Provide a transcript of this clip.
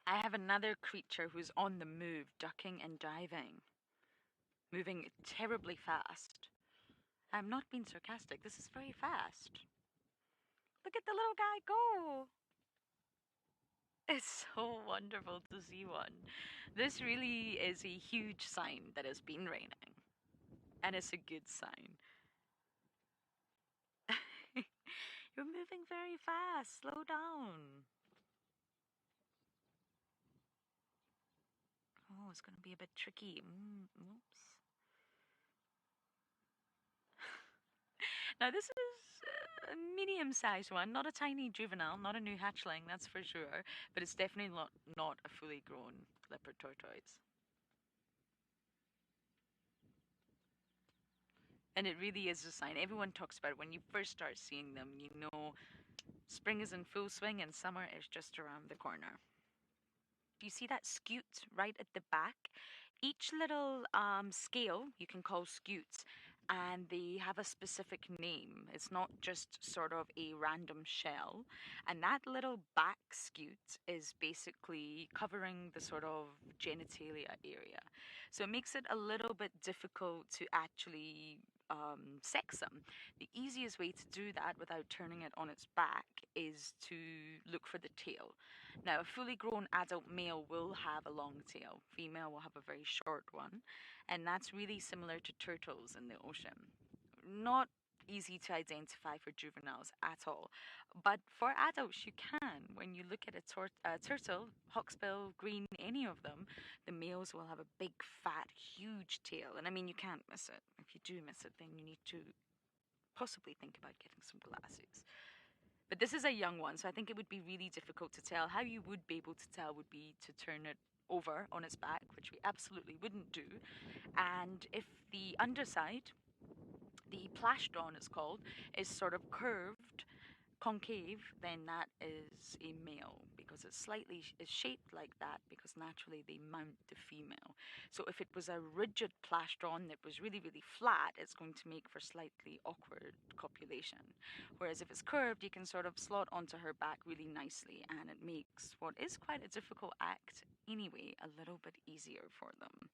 I have another creature who's on the move, ducking and diving, moving terribly fast. I'm not being sarcastic, this is very fast. Look at the little guy go! It's so wonderful to see one. This really is a huge sign that it's been raining. And it's a good sign. You're moving very fast. Slow down. Oh, it's going to be a bit tricky. Oops. Now, this is a medium-sized one, not a tiny juvenile, not a new hatchling, that's for sure, but it's definitely not a fully grown leopard tortoise. And it really is a sign. Everyone talks about it. When you first start seeing them, you know spring is in full swing and summer is just around the corner. Do you see that scute right at the back? Each little scale you can call scutes, and they have a specific name. It's not just sort of a random shell. And that little back scute is basically covering the sort of genitalia area. So it makes it a little bit difficult to actually sex them. The easiest way to do that without turning it on its back is to look for the tail. Now, a fully grown adult male will have a long tail. Female will have a very short one. And that's really similar to turtles in the ocean. Not easy to identify for juveniles at all. But for adults, you can. When you look at a turtle, hawksbill, green, any of them, the males will have a big, fat, huge tail. And I mean, you can't miss it. If you do miss it, then you need to possibly think about getting some glasses. But this is a young one, so I think it would be really difficult to tell. How you would be able to tell would be to turn it over on its back, which we absolutely wouldn't do. And if the underside, the plastron it's called, is sort of curved, concave, then that is a male because it's slightly is shaped like that because naturally they mount the female. So if it was a rigid plastron that was really, really flat, it's going to make for slightly awkward copulation. Whereas if it's curved, you can sort of slot onto her back really nicely, and it makes what is quite a difficult act anyway a little bit easier for them.